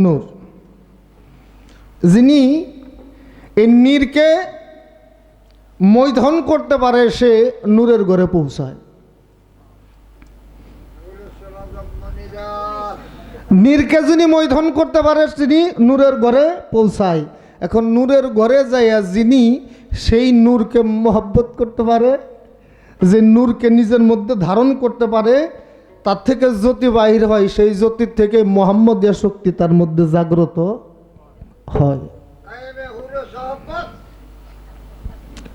নূর, যিনি এই নীরকে মৈথন করতে পারে সে নূরের ঘরে পৌঁছায়। নীরকে যিনি মৈথন করতে পারে তিনি নূরের ঘরে পৌঁছায়। এখন নূরের ঘরে যাইয়া যিনি সেই নূরকে মহব্বত করতে পারে, যে নূরকে নিজের মধ্যে ধারণ করতে পারে, তার থেকে জ্যোতি বাহির হয়, সেই জ্যোতির থেকে মোহাম্মদীয় শক্তি তার মধ্যে জাগ্রত হয়।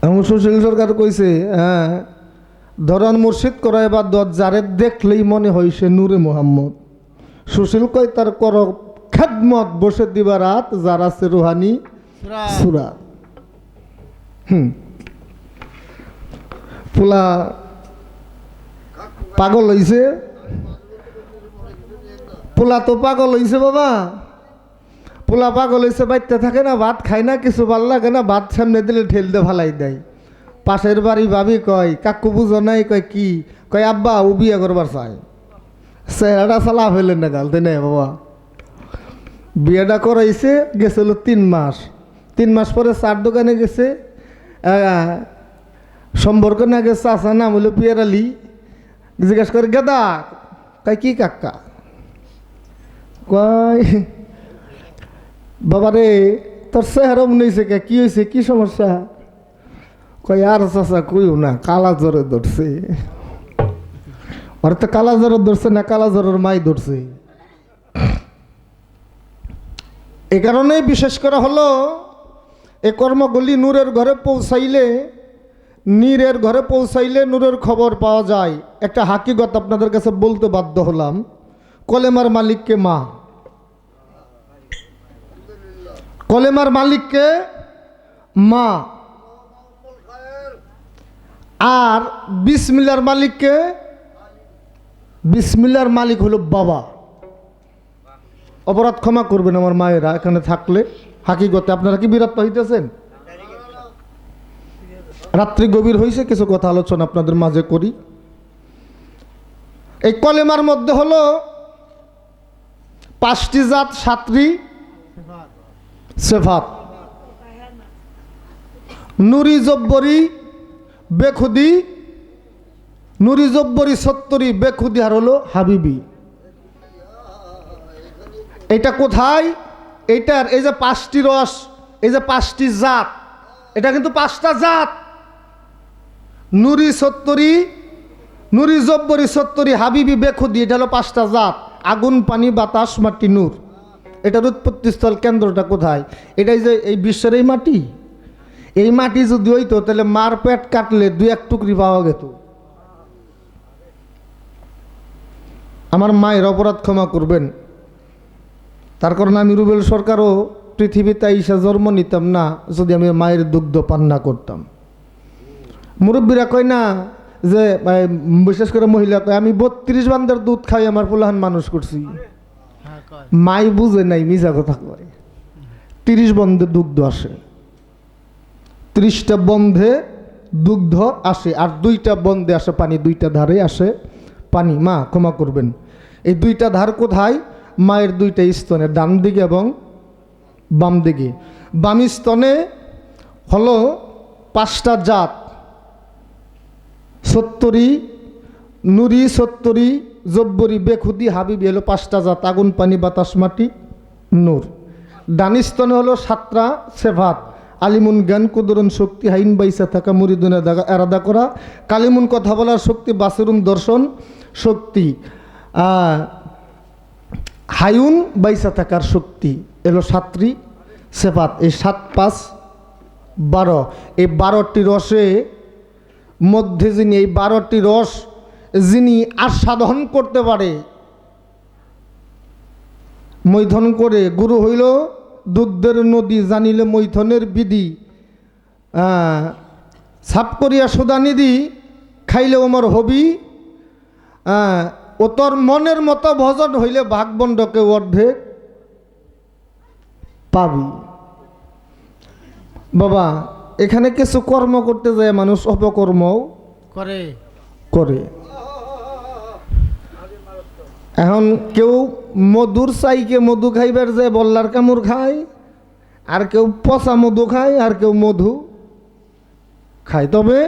এমন সুশীল সরকার কইছে, হ্যাঁ, ধরান মুর্শিদ করায় বা যারে দেখলেই মনে হয় সে নূরে মোহাম্মদ। সুশীল কয় তার কর খেদমত বসে দিবা রাত, যার আছে রুহানি সুরাত। পোলা পাগল হইছে, পোলা তো পাগল হইছে বাবা। পোলা পাগল হইছে, বাইতে থাকে না, ভাত খায় না, কিছু ভাল লাগে না, ভাত সামনে দিলে ঠেল দিয়ে ফালাই দেয়। পাশের বাড়ি ভাবি কয়, কাকু বুঝো নাই? কয় কি? কয় আব্বা ও বিয়ে করবার চায়। চেহারাটা চালা ফেলেন না গাল, তাই না বাবা? বিয়েটা করাইছে, গেছিল 3 মাস। 3 মাস পরে চার দোকানে গেছে, সম্পর্ক না গেছে, চাষা নাম হলো পিয়ার আলী। জিজ্ঞাসা করে গেদা, কয় কি কাকা? কয় বাবারে তোর চেহারা মনে হয়েছে কে, কি হয়েছে, কি সমস্যা? কয় আর চাষা কইও না, কালা জ্বরে ধরছে। ওর তো কালা জ্বরে ধরছে না, কালা জ্বরের মাই ধরছে। এ কারণেই বিশেষ করে হলো এ কর্মগুলি নূরের ঘরে পৌঁছাইলে, নীরের ঘরে পৌঁছাইলে নূরের খবর পাওয়া যায়। একটা হাকিগত আপনাদের কাছে বলতে বাধ্য হলাম, কলেমার মালিককে মা, কলেমার মালিককে মা, আর বিসমিল্লার মালিককে, বিসমিল্লার মালিক হলো বাবা। অপরাধ ক্ষমা করবেন আমার মায়েরা এখানে থাকলে, হাকিগতে আপনারা কি বিরক্ত হইতেছেন? রাত্রি গভীর হয়েছে, কিছু কথা আলোচনা আপনাদের মাঝে করি। এই কলেমার মধ্যে হলো 5টি জাত, 7টি সিফাত। নুরি জব্বরি বেখুদি, নুরি জব্বরি সত্তরি বেখুদি, আর হলো হাবিবি। এটা কোথায়? এইটার এই যে 5টি রস, এই যে 5টি জাত, এটা কিন্তু 5টা জাত। নুরি সত্তরি, নুরি জব্বরি সত্তরি, হাবিবি বেখুদি, এটা হলো 5টা জাত। আগুন, পানি, বাতাস, মাটি, নূর। এটার উৎপত্তিস্থল কেন্দ্রটা কোথায়? এটাই যে এই বিশ্বের এই মাটি। এই মাটি যদি হইতো তাহলে মার পেট কাটলে 2-1 টুকরি পাওয়া যেত। আমার মায়ের অপরাধ ক্ষমা করবেন, তার কারণে আমি রুবেল সরকারও পৃথিবীতে আইসা জন্ম নিতাম না যদি আমি মায়ের দুগ্ধ পান না করতাম। মুরব্বীরা কয় না যে, বিশেষ করে মহিলা কয়, আমি 32 বান্দার দুধ খাই আমার পোলাহান মানুষ করছি। মাই বুঝে নাই, মিছা কথা কয়। 30 বন্ধে দুগ্ধ আসে, 30টা বন্ধে দুগ্ধ আসে, আর 2টা বন্ধে আসে পানি, 2টা ধারে আসে পানি। মা ক্ষমা করবেন, এই 2টা ধার কোথায়? মায়ের 2টা স্তনে, ডান দিকে এবং বাম দিকে। বাম স্তনে হলো 5টা জাত, সত্তরি, নুরি, সত্তরি, জব্বরি, বেখুদি, হাবিবি, হলো 5টা জাত। আগুন, পানি, বাতাস, মাটি, নূর। ডান স্তনে হলো 7টা সেফাত, আলিমুন জ্ঞান, কুদরন শক্তি, হাইন বাইসা থাকা, মুরিদুনে এরাদা করা, কালিমুন কথা বলার শক্তি, বাসিরুন দর্শন শক্তি, হায়ুন বাইসা থাকার শক্তি, এলো 7টি সেফাত। এই 7, 5, 12, এই 12টি রসে মধ্যে যিনি, এই 12টি রস যিনি আস্বাদন করতে পারে, মৈথন করে, গুরু হইল দুগ্ধের নদী, জানিলে মৈথনের বিধি, ছাপ করিয়া সুদা নিধি, খাইলে ওমর হবি, ও তোর মনের মতো ভজন হইলে ভাগবন্ডকে অর্ধেক পাবি। বাবা, এখানে কিছু কর্ম করতে যায় মানুষ অপকর্ম করে করে। এখন কেউ মধুর চাইকে মধু খাইবার যে বল্লার কামড় খায়, আর কেউ পচা মধু খায়, আর কেউ মধু খায়। তবে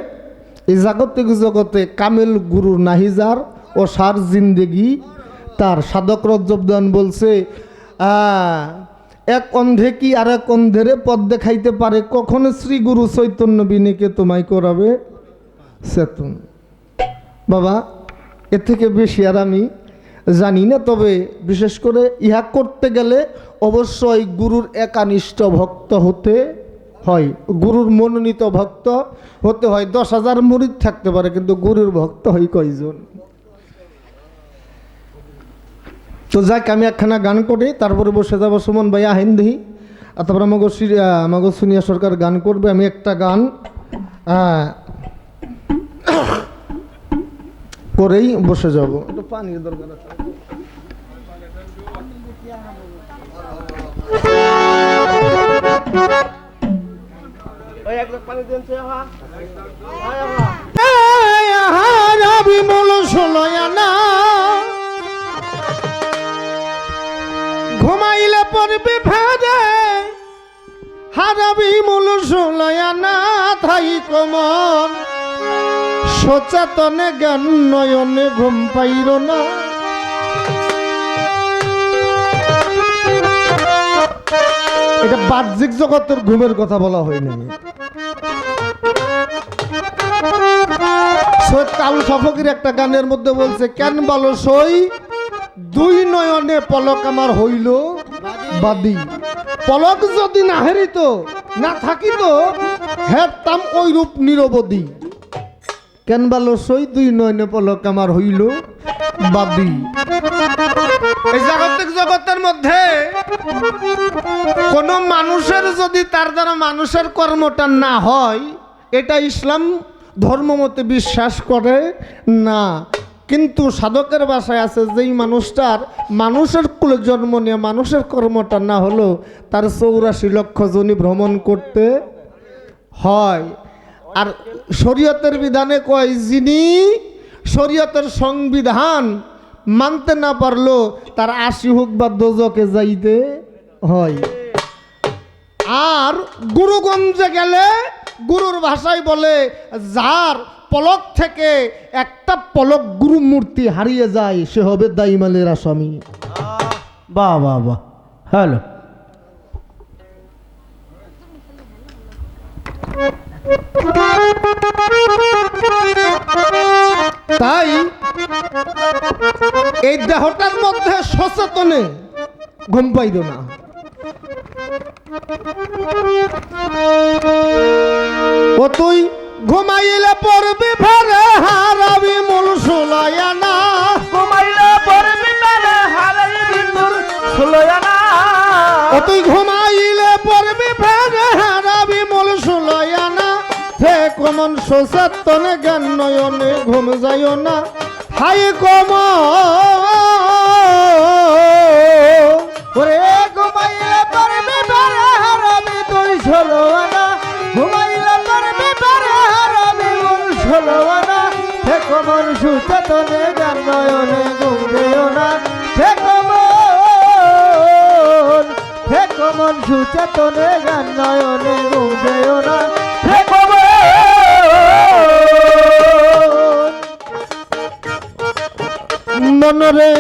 এই জাগতিক জগতে কামেল গুরু নাহিজার ও সার জিন্দেগি তার। সাধক রজ্জবদান বলছে এক অন্ধে কি আর এক অন্ধেরে পথ দেখাইতে পারে, কখনো শ্রী গুরু চৈতন্য বিনেকে তোমায় করাবে চেতন। বাবা এর থেকে বেশি আর আমি জানি না, তবে বিশেষ করে ইহা করতে গেলে অবশ্যই গুরুর একানিষ্ঠ ভক্ত হতে হয়, গুরুর মনোনীত ভক্ত হতে হয়। 10,000 মুরিদ থাকতে পারে, কিন্তু গুরুর ভক্ত হয় কয়জন? তো যাক, আমি একখানা গান করি, তারপরে বসে যাবো। সুমন ভাই আহেন দিহি, আর তারপরে আমাকে সুনিয়া সরকার গান করবে। আমি একটা গান করেই বসে যাব। একটু পানির দরকার আছে। ঘুমাইলে পড়বে ভেদে হারাবি মূল সোলয়ানা, থাই কমন সচেতনে জ্ঞান নয়নে ঘুম পাইর না। এটা বাহ্যিক জগতের ঘুমের কথা বলা হয়নি। সৈয়দ কালু শফকির একটা গানের মধ্যে বলছে, কেন বলো সই দুই নয়নে পলক আমার হইল বাদী। পলক যদি না হেরিত না থাকিত হেরতাম ওই রূপ নিরবধি। কেন বলো সই দুই নয়নে পলক আমার হইল বাদী। এই জাগতিক জগতের মধ্যে কোন মানুষের যদি তার দ্বারা মানুষের কর্মটা না হয়, এটা ইসলাম ধর্ম মতে বিশ্বাস করে না। কিন্তু সাধকের ভাষায় আছে, যেই মানুষটার মানুষের কুলে জন্ম নিয়ে মানুষের কর্মটা না হলো, তার 84 লক্ষ জনি ভ্রমণ করতে হয়। আর শরীয়তের বিধানে কয়, যিনি শরীয়তের সংবিধান মানতে না পারলো তার 80 হোক বা দোজকে যাইতে হয়। আর গুরুগঞ্জে গেলে গুরুর ভাষায় বলে, যার পলক থেকে একটা পলক গুরু মূর্তি হারিয়ে যায় সে হবে দাইমালের আসামি। বাহ বাহ বাহ, হ্যালো। তাই এই দেহটার মধ্যে সচেতনে ঘুম পাইল না। ও তুই ঘুমাইলে পড়বি ভারে হারাবি মূল সোলয়ানা। ঘুমাইলে পড়বি ভারে হারাবি মূল সোলয়ানা। ও তুই ঘুমাইলে পড়বি ভারে হারাবি মূল সোলয়ানা। হে কমন সচেতনে জ্ঞান নয়নে ঘুম যাইও না। হাই কমন ওরে ঘুমাইলে পড়বি ভারে হারাবি তুই সোলয়ানা। ঘুমাইলে পড়বি ভারে হারাবি মূল সোলয়ানা। হে কমন সচেতনে জ্ঞান নয়নে ঘুম যাইও না। হে কমন সুচেতনে জ্ঞান নয়নে ঘুম যাইও না। হে কমন মনরে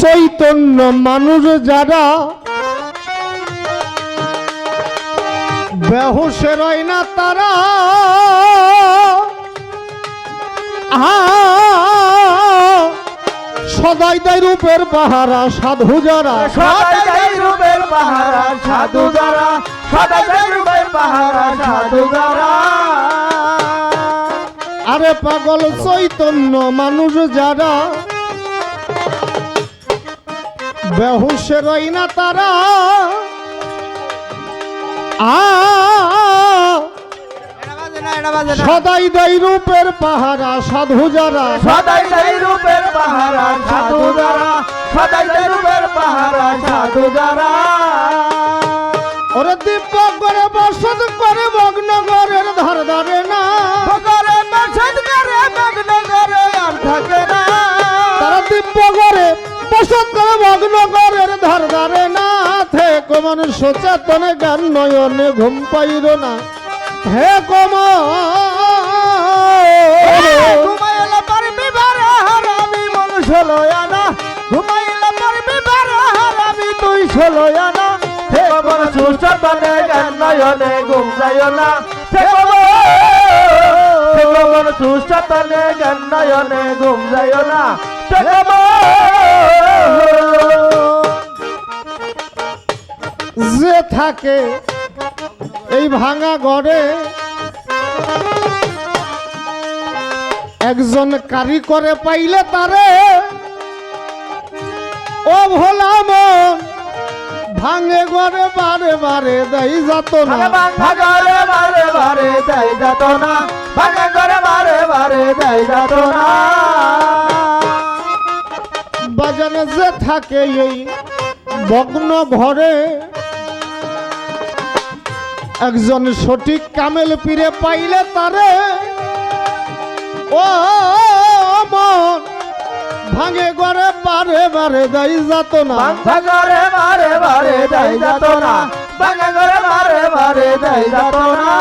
চৈতন্য মানুষ যারা বেহুশের হয় না তারা, সদাই দেয় রূপের পাহারা সাধু যারা। সদাই দেয় রূপের পাহারা সাধু যারা। সদাই দেয় রূপের পাহারা সাধু যারা। আরে পাগল চৈতন্য মানুষ যারা বেহুশের হয় না তারা, সদাই দেয় রূপের পাহারা সাধু যারা। সদাই দেয় রূপের পাহারা সাধু যারা। সদাই দেয় রূপের পাহারা সাধু যারা। ওরে দিব্য করে বসত করে মগ্নগরের ধার ধারে না। করে বসত করে নগরের ধার ধারে না থেকো মন সচেতনে গান নয়নে ঘুম পাইর না থেকো মন ঘুমাইলে পারবি বারে হারাবি মন ষোলো আনা ঘুমাইলে পারবি বারে হারাবি তুই ষোলো আনা থেকো মন সুচেতনে গান নয়নে ঘুম যাইও না থেকো মন সুচেতনে গান নয়নে ঘুম যাইও না থেকো মন যে থাকে এই ভাঙা ঘরে একজন কারিগরে পাইলে তারে ও ভোলা মন ভাঙে ঘরে বারে বারে দেই যাত না ভাঙরে বারে বারে দেয় যাত না ভাঙরে বারে বারে দেয় যাত না বাজানে যে থাকে এই ভগ্ন ঘরে একজন সঠিক কামেল পীরে পাইলে তারে ও মন ভাঙে ঘরে বারে বারে দেই যাত না ভাঙরে বারে বারে দেয় যাত না ভাঙরে বারে বারে দেয় যাত না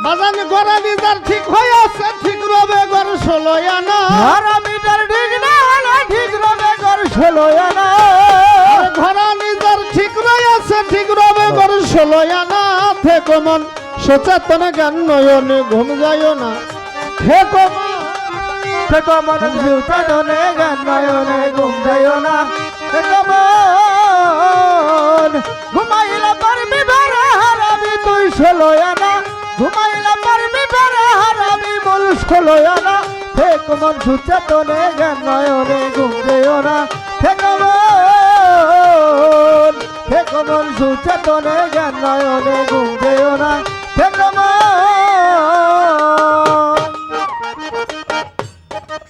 বাজান ঘরে নিজের ঠিক হয়ে আছে ঠিক রবে ঘর ষোলোয় আনা হারা মিটার ঠিক না হলে ঠিক রবে ঘর ষোলো আনা ঘরা নিজের ঠিক রয়েছে ঠিক রবে ঘর ষোলোয় আনা থেকো মন সচেতন জ্ঞান নয়নে ঘুম যায় না থেকো মন থেকো মন সুচেতনে গান নয়নে ঘুম যাইও না থেকো মন ঘুমাইলে পারবি বারে হারাবি তুই ষোলো আনা ঘুমাইলে পারবি বারে হারাবি বল ষোলো আনা থেকো মন সুচেতনে গান নয়নে ঘুম যাইও না থেকো মন সুচেতনে গান নয়নে ঘুম যাইও না থেকো মন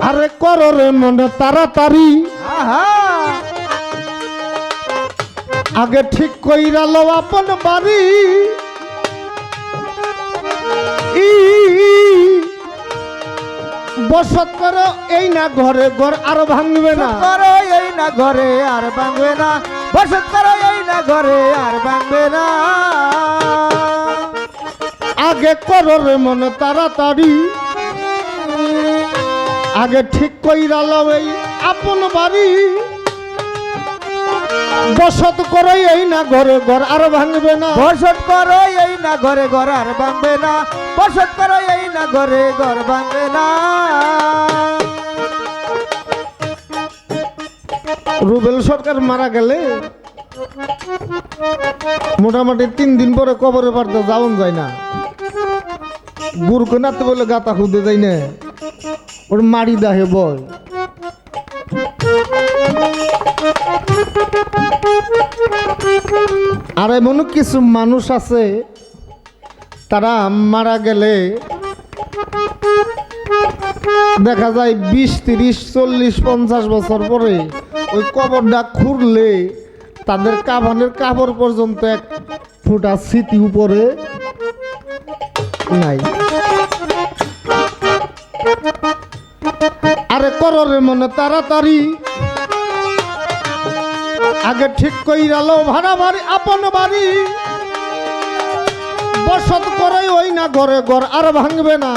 আরে করো রে মনে তাড়াতাড়ি আহা আগে ঠিক কইরা লো আপন বাড়ি বসত করো এই না ঘরে ঘর আরো ভাঙবে না করো এই না ঘরে আর ভাঙবে না বসত করো এই না ঘরে আর ভাঙবে না আগে করো রে মনে তাড়াতাড়ি আগে ঠিক কইরা লো এই আপন বাড়ি বসত করো এই না ঘরে ঘর আরো ভাঙবে না বসত করো এই না ঘরে ঘর আর ভাঙবে না বসত করো এই না ঘরে ঘর ভাঙবে না রুবেল সরকার মারা গেলে মোটামুটি 3 দিন পরে কবরে পারতে যাওন যায় না গুরুকে নাতে বলে গাতা খুঁজতে যাই না ওর মারি দাহে বয় আর এমন কিছু মানুষ আছে তারা মারা গেলে দেখা যায় 20, 30, 40, 50 বছর পরে ওই কবরটা খুঁড়লে তাদের কাফনের কাপড় পর্যন্ত এক ফুটা স্মৃতি উপরে নাই। আরে কররে মনে তাড়াতাড়ি আগে ঠিক কইরা লো ভাড়া বাড়ি আপন বাড়ি বসত করে ওই না ঘরে ঘর আর ভাঙবে না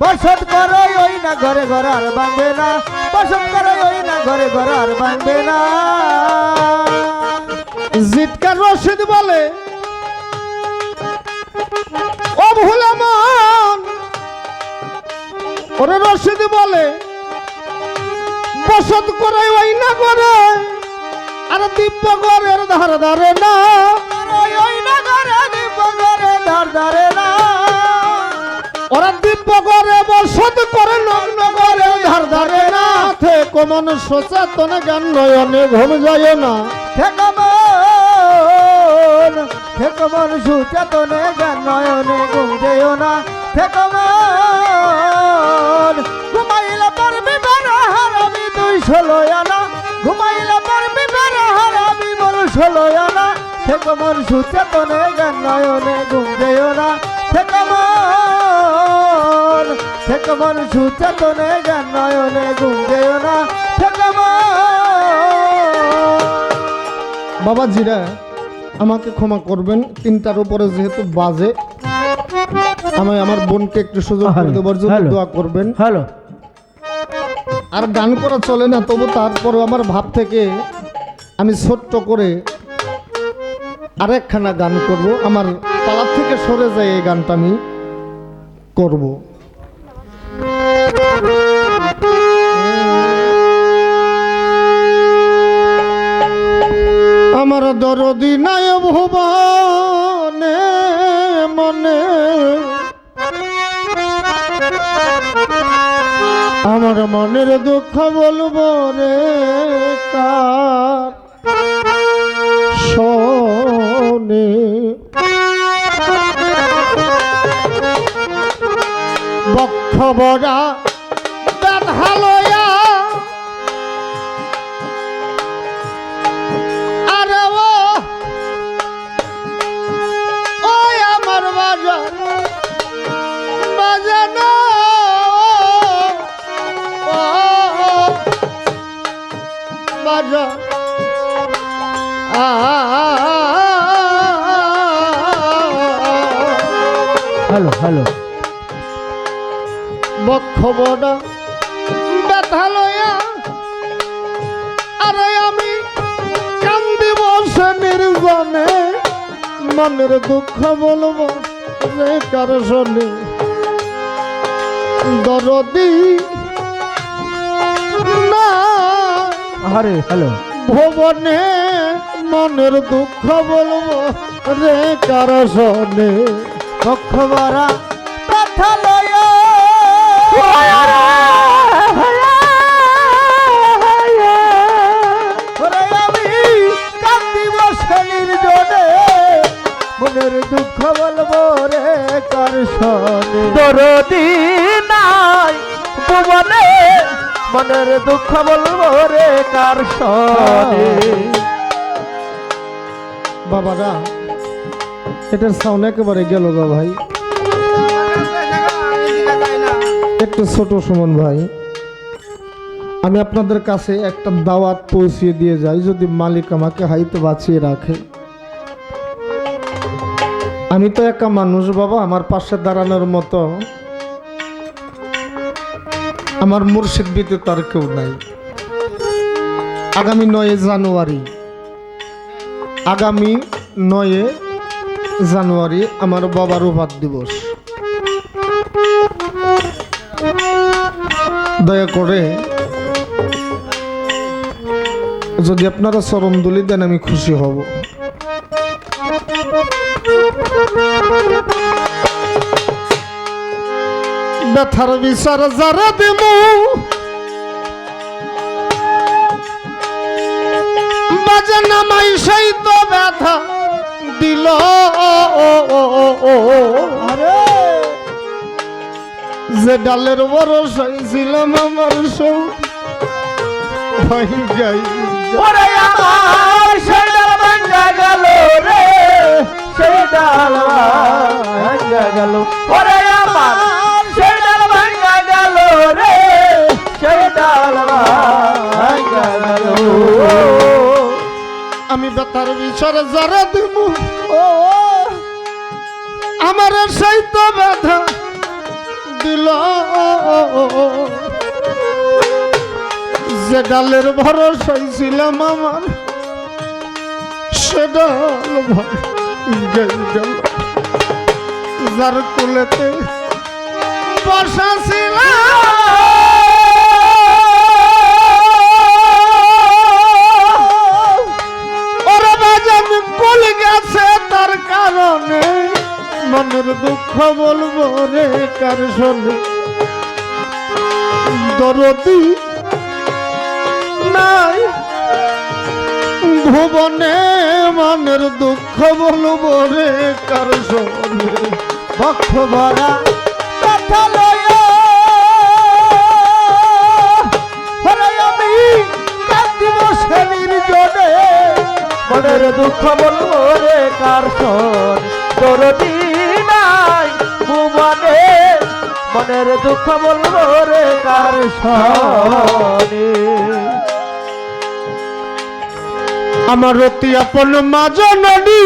বসত করো ওই না ঘরে ঘর আর ভাঙবে না বসত করো ওই না ঘরে ঘর আর ভাঙবে না জিতকার রশিদ বলে ও ভুলে মন ওরে রশিদ বলে বসত করে ওই না ঘরে আর দিব্য ঘরের ধার ধারে না ওই না ঘরে দিব ঘরে ধার ধারে না ওরা দিব্য ঘরে বসত করে নগ্ন ঘরে ধার ধারে না থেকো মন সচেতন জ্ঞান নয়নে ঘুম যায় না থেকো মন সুচেতনে জ্ঞান নয়নে ঘুম যেও না থেকো মন ঘুমাইলে পারবি বেড়া হারাবি তুই ষোলো আনা ঘুমাইলে পারবি বেড়া হারাবি মন ষোলো আনা থেকো মন সুচেতনে জ্ঞান নয়নে ঘুম যেও না থেকো মন সুচেতনে জ্ঞান নয়নে ঘুম যেও না থেকো মন বাবাজিরা আমাকে ক্ষমা করবেন, 3টার উপরে যেহেতু বাজে, আমি আমার বোনকে একটু সুযোগ করে দেবার জন্য হ্যালো। দোয়া করবেন। হ্যালো আর গান করা চলে না, তবু তারপরে আমার ভাব থেকে আমি ছোট্ট করে আরেকখানা গান করব। আমার পালার থেকে সরে যায় এই গানটা আমি করব। আমার দরদি নাই ভুবনে মনে, আমার মনের দুঃখ বলবো রে কার শোনে। বক্ষ বড়া ব্যথা লয়া আরে ওই আমার বাজার বাজানো বাজা হ্যালো হ্যালো বক্ষ বড়া ব্যথা লয়া আরে আমি কান্দি বসে নির্জনে, মনের দুঃখ বলবো রে কার শোনে। দরদি না আরে হ্যালো ভুবনে, মনের দুঃখ বলবো রে কার শোনে। পক্ষ ভরা ব্যথা লয়া ওরে আমি কান্দি বসে নির্জনে, মনের দুঃখ বলবো রে কার শোনে। দরদি নাই ভুবনে, মনের দুঃখ বলবো রে কার শোনে। বাবারা এটার সাউন্ড একেবারে গেল গো ভাই, একটু ছোট সুমন ভাই। আমি আপনাদের কাছে একটা দাওয়াত পৌঁছিয়ে দিয়ে যাই, যদি মালিক আমাকে হাইতে বাঁচিয়ে রাখে। আমি তো একা মানুষ বাবা, আমার পাশে দাঁড়ানোর মতো আমার মুর্শিদ ব্যতীত আর কেউ নাই। আগামী 9 জানুয়ারি, আগামী 9 জানুয়ারি আমার বাবার উপাদ দিবস। দয়া করে যদি আপনারা চরণদুলি দেন আমি খুশি হব। ব্যথার বিচার যারা দেবো বাজে নামাই সেই তো ব্যথা দিল। যে ডালের বরস হয়েছিলাম আমার সৌ যাই ওরে আমার সেই ডাল ভাঙ্গা গেল রে, সেই ডাল ভাঙ্গা গেল। ওরে আমার সেই ডাল ভাঙ্গা গেল রে, সেই ডাল ভাঙ্গা গেল। আমি ব্যথার বিচার যারা দেব আমার সেই তো ব্যথা দিল। যে ডালের ভরসায় ছিলাম আমার সে ডাল ভাঙ্গা গেল। যার কুলেতে বসা ওরা বাজান কুল গেছে তার কারণে, মনের দুঃখ বলবো রে কার শোনে। দরদি নাই ভুবনে, মনের দুঃখ বলবো রে কার শোনে। পক্ষ ভরা ব্যথা লয়া ওরে আমি কান্দি বসে নির্জনে, মনের দুঃখ বলবো রে কার শোনে। দরদি নাই ভুবনে, মনের দুঃখ বলবো রে কার শোনে। আমার অতি আপন মা জননী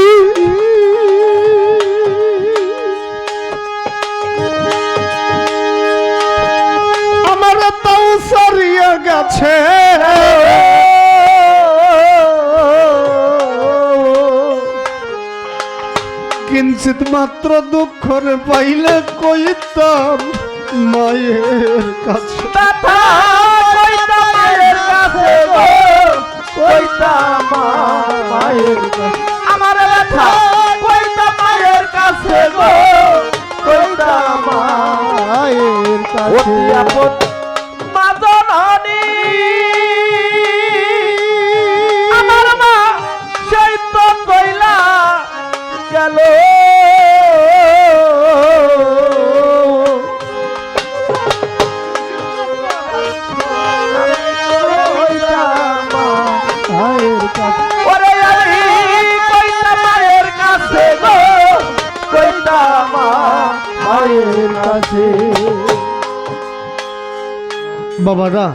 আমার তাও সারিয়া গেছে কিঞ্চিত মাত্র দুঃখরে পাইলে কইতাম মায়ের কাছে ব্যথা কইতা মায়ের কাছে গো, কইতা মায়ের কাছে। আমার ব্যথা কইতা মায়ের কাছে গো, কইতা মায়ের কাছে। অতি আপন মা জননী আমার মা সেই তো কইলা গেল ওরে আমি কইতা মায়ের কাছে গো, কইতা মায়ের কাছে। বাবারা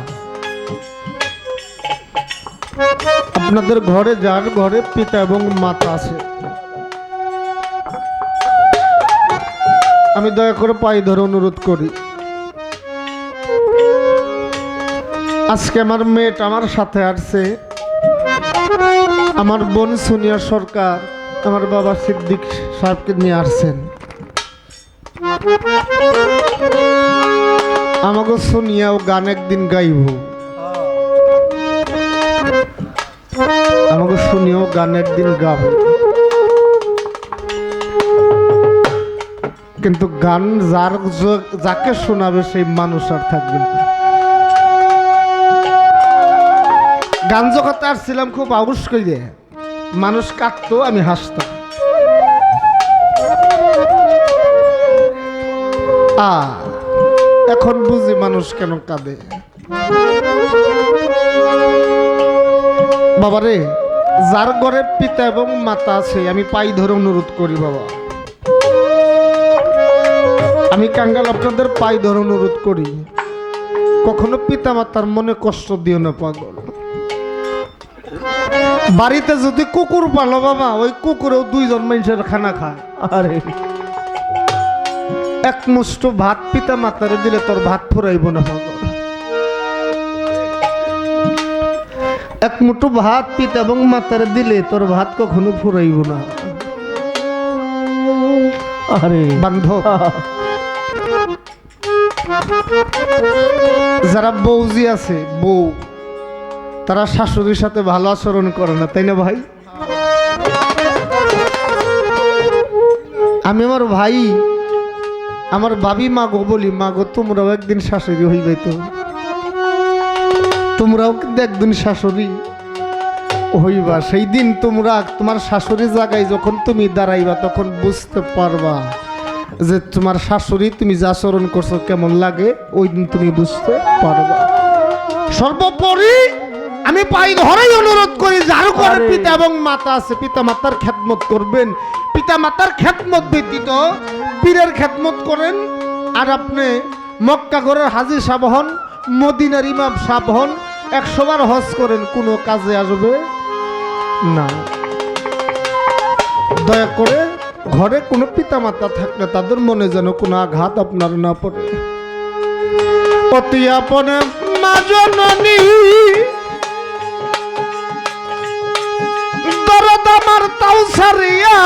আপনাদের ঘরে যার ঘরে পিতা এবং মাতা আছে আমি দয়া করে পায়ে ধরে অনুরোধ করি আজকে আমার মেয়েটা আমার সাথে আসছে আমার বোন সোনিয়া সরকার আমার বাবা সিদ্দিক সাহেবকে নিয়ে আসছেন আমাকে সোনিয়াও গান একদিন গাইব আমাকে শুনিও গান একদিন গাবে কিন্তু গান যাকে শোনাবে সেই মানুষ আর থাকবে না গান জগতে আসছিলাম খুব আউস করে মানুষ কাঁদতো আমি হাসতাম এখন বুঝি মানুষ কেন কাঁদে বাবারে যার ঘরে পিতা এবং মাতা আছে আমি পাই ধরে অনুরোধ করি বাবা আমি কাঙ্গাল আপনাদের পাই ধরে অনুরোধ করি কখনো পিতা মাতার মনে কষ্ট দিও না পাগল বাড়িতে যদি কুকুর পালো বাবা ওই কুকুরেও দুইজন মানুষের খানা খায় আরে এক মুষ্ট ভাত পিতা মাতারে দিলে তোর ভাত ফুরাইব না পাগল এক মুঠো ভাত পিতা এবং মাতারে দিলে তোর ভাত কখনো ফুরাইব না আরে বান্ধব যারা বউজি আছে বউ তারা শাশুড়ির সাথে ভালো আচরণ করে না তাই না ভাই আমি আমার ভাই আমার ভাবি মাগো বলি মাগো তোমরাও একদিন শাশুড়ি হইবে তো তোমরাও কিন্তু একদিন শাশুড়ি হইবা সেই দিন তোমরা তোমার শাশুড়ি জায়গায় যখন তুমি দাঁড়াইবা তখন বুঝতে পারবা যে তোমার শাশুড়ি তুমি যা আচরণ করছো কেমন লাগে ওই দিন তুমি বুঝতে পারবা সর্বোপরি আমি পাই ধরেই অনুরোধ করি যার ঘরে পিতা এবং মাতা আছে পিতা মাতার খেদমত করবেন পিতা মাতার খেদমত ব্যতীত পীরের খেদমত করেন আর আপনি মক্কা ঘরের হাজী সাহেব হন মদিনার ইমাম সাহেব হন 100 বার হজ করেন কোনো কাজে আসবে না দয়া করে ঘরে কোনো পিতা মাতা থাকলে তাদের মনে যেন কোনো আঘাত আপনার না পড়ে অতি আপনে মা জননী দরদ আমার তাও সারিয়া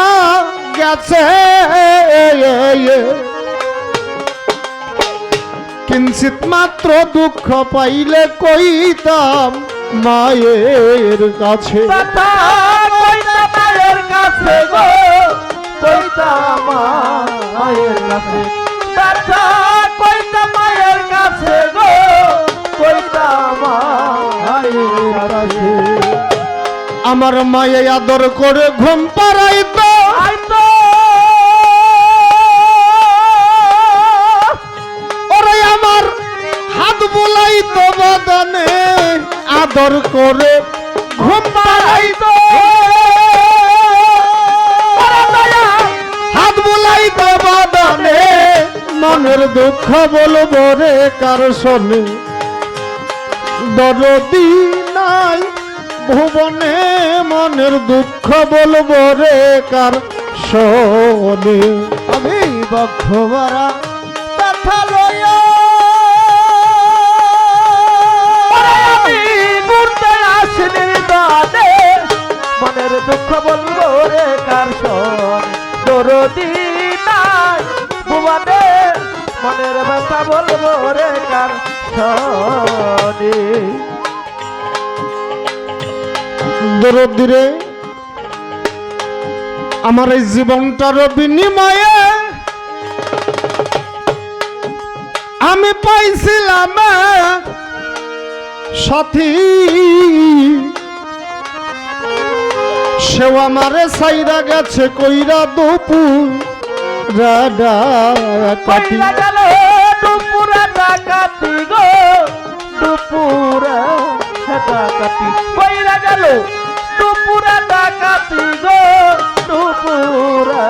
গেছে কিঞ্চিত মাত্র দুঃখ পাইলে কইতাম মায়ের কাছে ব্যথা কইতা মায়ের কাছে গো, কইতা মায়ের কাছে। ব্যথা কইতা মায়ের কাছে গো, কইতা মায়ের কাছে। আমার মায়ে আদর করে ঘুম পাড়াইতো ওরে আমার হাত বুলাইতো বদনে আদর করে ঘুম পাড়াইতো হাত বুলাইতো বদনে মনের দুঃখ বলবো রে কার শোনে দরদি নাই ভুবনে মনের দুঃখ বলবো রে কার শোনে। আমি বক্ষ ভরা ব্যথা লইয়া আমি ঘুরতে আসিনি দানে, মনের দুঃখ বলবো রে কার শোনে। দরদি নাই ভুবনে, মনের ব্যথা বলবো রে কার শোনে। দরদি রে আমার এই জীবনটার বিনিময়ে আমি পাইছিলাম এক সাথী, সেও আমারে সাইরা গেছে কইরা দুপুর কাটি। কইরা গেল দুপুরা ডাকাতি গো, দুপুরা ডাকাতি কইরা গেল দুপুরা ডাকাতি গো, দুপুরা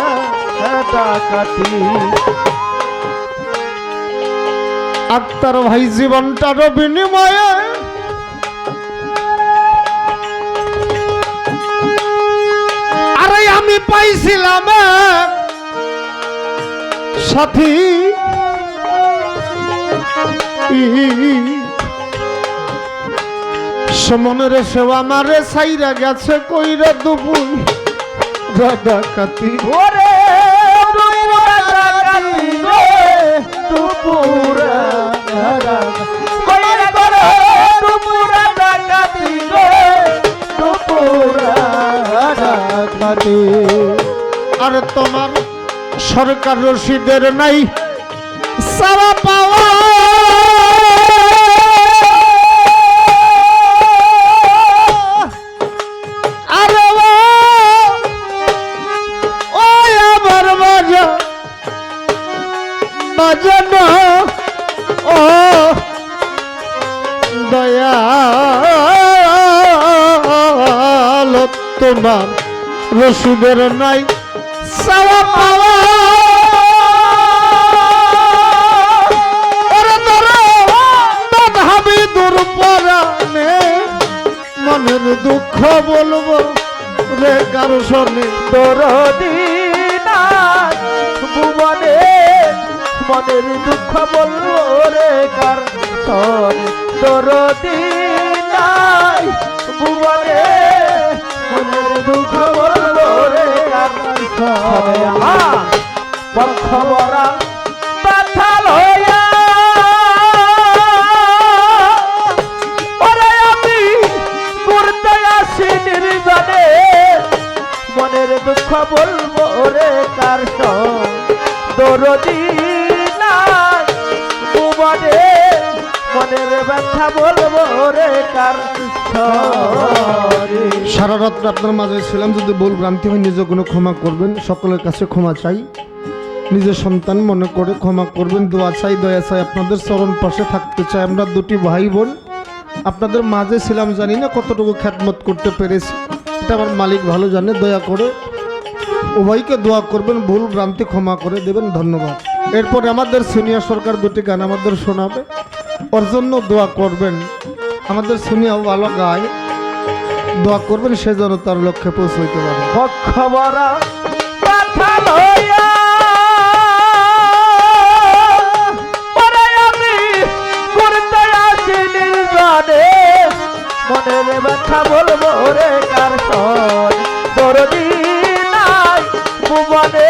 ডাকাতি। আক্তার ভাই জীবনটার বিনিময়ে আরে আমি পাইছিলাম এক সাথী, সমনের সেবা মারে সাইরা গেছে কইরা দুপুর ডাকাতি। ওরে দুপুরা ডাকাতি গো, দুপুরা ডাকাতি কইরা গেল দুপুরা ডাকাতি গো, দুপুরা ডাকাতি। আর তোমার সরকার রশিদের নাই সারা পাওয়া, আরে ওই আমার বাজানো ও দয়াল, তোমার রশিদের নাই সারা পাওয়া। মনের দুঃখ বলবো রে কারো শোনে। দরদি নাই ভুবনে, মনের দুঃখ বলবো রে কার শোনে। দরদি নাই ভুবনে, মনের দুঃখ বলবো রে কার শোনে। আমার বক্ষ ভরা ব্যথা লইয়া মনের দুঃখ বলবো রে কার শোনে। দরদি নাই ভুবনে, মনের ব্যথা বলবো রে কার শোনে। সারা রাত আপনার মাঝে ছিলাম, যদি ভুল ভ্রান্তি হয় নিজে কোনো ক্ষমা করবেন, সকলের কাছে ক্ষমা চাই, নিজের সন্তান মনে করে ক্ষমা করবেন, দোয়া চাই, দয়া চাই, আপনাদের চরণ পাশে থাকতে চাই। আমরা দুটি ভাই বোন আপনাদের মাঝে ছিলাম, জানি না কতটুকু খ্যাতমত করতে পেরেছি, এটা আমার মালিক ভালো জানে। দয়া করে উভয়কে দোয়া করবেন, ভুল ভ্রান্তি ক্ষমা করে দেবেন, ধন্যবাদ। এরপরে আমাদের সিনিয়র সরকার দুটি গান আমাদের শোনাবে, ওর জন্য দোয়া করবেন। আমাদের সিনিয়র ভালো গায়, দোয়া করবেন সে যেন তার লক্ষ্যে পৌঁছাইতে পারে। বক্ষ ভরা ব্যথা লইয়া আমি ঘুরতে আসি নির্জনে, মনের ব্যথা বলবো রে কার শোনে। দরদি নাই ভুবনে,